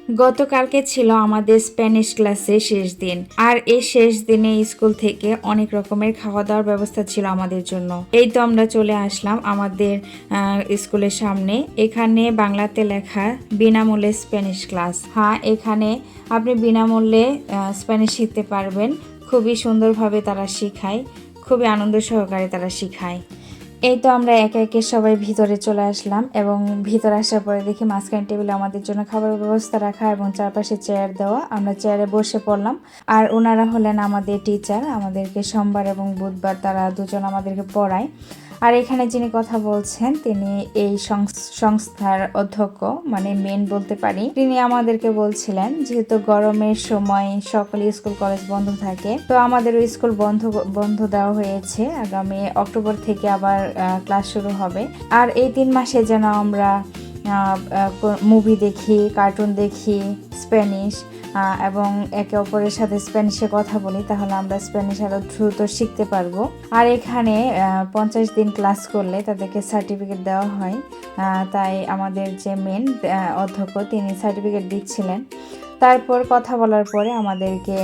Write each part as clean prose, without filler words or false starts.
গতকালকে ছিল আমাদের স্প্যানিশ ক্লাসের শেষ দিন, আর এই শেষ দিনে স্কুল থেকে অনেক রকমের খাওয়া দাওয়ার ব্যবস্থা ছিল আমাদের জন্য। এই তো আমরা চলে আসলাম আমাদের স্কুলের সামনে। এখানে বাংলাতে লেখা বিনামূল্যে স্প্যানিশ ক্লাস। হ্যাঁ, এখানে আপনি বিনামূল্যে স্প্যানিশ শিখতে পারবেন। খুবই সুন্দরভাবে তারা শেখায়, খুবই আনন্দ সহকারে তারা শেখায়। এই তো আমরা একে একে সবাই ভিতরে চলে আসলাম, এবং ভিতরে আসার পরে দেখি মাঝখানে টেবিলে আমাদের জন্য খাবারের ব্যবস্থা রাখা এবং চারপাশে চেয়ার দেওয়া। আমরা চেয়ারে বসে পড়লাম। আর ওনারা হলেন আমাদের টিচার, আমাদেরকে সোমবার এবং বুধবার তারা দুজন আমাদেরকে পড়ায়। আর এখানে যিনি কথা বলছেন তিনি এই সংস্থার অধ্যক্ষ, মানে মেন বলতে পারি। তিনি আমাদেরকে বলছিলেন যেহেতু গরমের সময় সকল স্কুল কলেজ বন্ধ থাকে, তো আমাদেরও স্কুল বন্ধ দেওয়া হয়েছে। আগামী অক্টোবর থেকে আবার ক্লাস শুরু হবে। আর এই 3 মাসে যেন আমরা মুভি দেখি, কার্টুন দেখি স্প্যানিশ, এবং একে অপরের সাথে স্প্যানিশে কথা বলি, তাহলে আমরা স্প্যানিশ আরও দ্রুত শিখতে পারবো। আর এখানে 50 দিন ক্লাস করলে তাদেরকে সার্টিফিকেট দেওয়া হয়। তাই আমাদের যে মেন অধ্যক্ষ তিনি সার্টিফিকেট দিচ্ছিলেন। তারপর কথা বলার পরে আমাদেরকে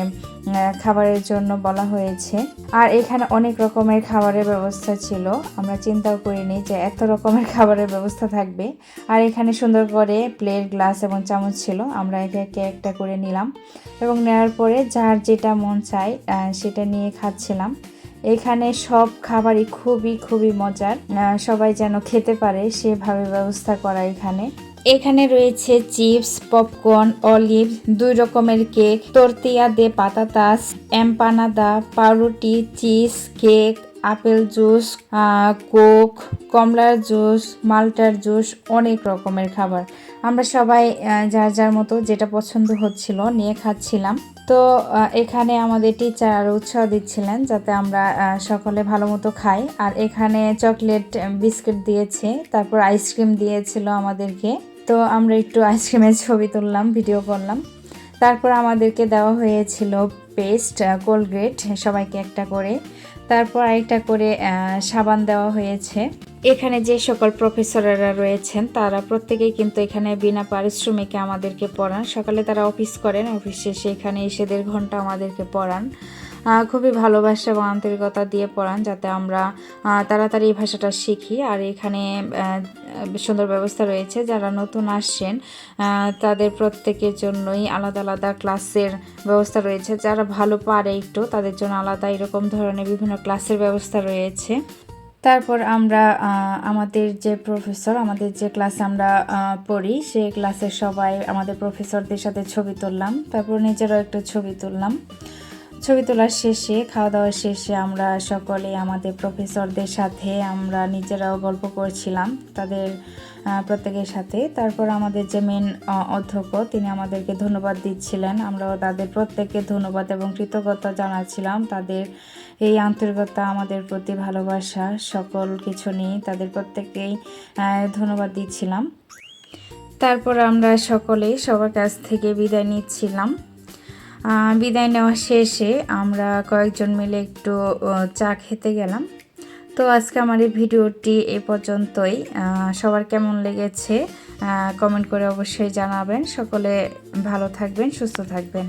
খাবারের জন্য বলা হয়েছে। আর এখানে অনেক রকমের খাবারের ব্যবস্থা ছিল। আমরা চিন্তাও করিনি যে এত রকমের খাবারের ব্যবস্থা থাকবে। আর এখানে সুন্দর করে প্লেট, গ্লাস এবং চামচ ছিল। আমরা একে একে একটা করে নিলাম, এবং নেওয়ার পরে যার যেটা মন চায় সেটা নিয়ে খাচ্ছিলাম। এখানে সব খাবারই খুবই মজার, সবাই যেন খেতে পারে সেভাবে ব্যবস্থা করা। এখানে রয়েছে চিপস, পপকর্ন, অলিভ, 2 রকমের কেক, তোরতিয়া দে পাতাতাস, এম্পানাদা, পাউরুটি, cheese cake, apple juice, Coke, কমলার জুস, মাল্টার জুস, অনেক রকমের খাবার। আমরা সবাই যার যার মতো যেটা পছন্দ হচ্ছিল নিয়ে খাচ্ছিলাম। তো এখানে আমাদের টিচার আরও উৎসাহ দিচ্ছিলেন যাতে আমরা সকলে ভালো মতো খাই। আর এখানে চকলেট বিস্কিট দিয়েছে, তারপর আইসক্রিম দিয়েছিল আমাদেরকে। তো আমরা একটু আইসক্রিমের ছবি তুললাম, ভিডিও করলাম। তারপর আমাদেরকে দেওয়া হয়েছিল পেস্ট, কোলগেট, সবাইকে একটা করে। তারপর আরেকটা করে সাবান দেওয়া হয়েছে। এখানে যে সকল প্রফেসররা রয়েছেন তারা প্রত্যেকেই কিন্তু এখানে বিনা পারিশ্রমিকে আমাদেরকে পড়ান। সকালে তারা অফিস করেন, অফিস শেষে এখানে এসে 1.5 ঘন্টা আমাদেরকে পড়ান। খুবই ভালোবাসা এবং আন্তরিকতা দিয়ে পড়ান যাতে আমরা তাড়াতাড়ি এই ভাষাটা শিখি। আর এখানে সুন্দর ব্যবস্থা রয়েছে। যারা নতুন আসছেন তাদের প্রত্যেকের জন্যই আলাদা আলাদা ক্লাসের ব্যবস্থা রয়েছে। যারা ভালো পারে একটু তাদের জন্য আলাদা এরকম ধরনের বিভিন্ন ক্লাসের ব্যবস্থা রয়েছে। তারপর আমরা আমাদের যে ক্লাসে আমরা পড়ি সেই ক্লাসের সবাই আমাদের প্রফেসরদের সাথে ছবি তুললাম। তারপর নিজেরাও একটু ছবি তুললাম। ছবি তোলার শেষে, খাওয়া দাওয়ার শেষে আমরা সকলে আমাদের প্রফেসরদের সাথে আমরা নিজেরাও গল্প করছিলাম তাদের প্রত্যেকের সাথে। তারপর আমাদের যে মেন অধ্যক্ষ তিনি আমাদেরকে ধন্যবাদ দিচ্ছিলেন। আমরাও তাদের প্রত্যেককে ধন্যবাদ এবং কৃতজ্ঞতা জানাচ্ছিলাম। তাদের এই আন্তরিকতা, আমাদের প্রতি ভালোবাসা, সকল কিছু নিয়ে তাদের প্রত্যেককেই ধন্যবাদ দিচ্ছিলাম। তারপর আমরা সকলেই সবার কাছ থেকে বিদায় নিচ্ছিলাম। বিদায় নেওয়া শেষে আমরা কয়েকজন মিলে একটু চা খেতে গেলাম। তো আজকে আমার এই ভিডিওটি এই পর্যন্তই। সবার কেমন লেগেছে কমেন্ট করে অবশ্যই জানাবেন। সকলে ভালো থাকবেন, সুস্থ থাকবেন।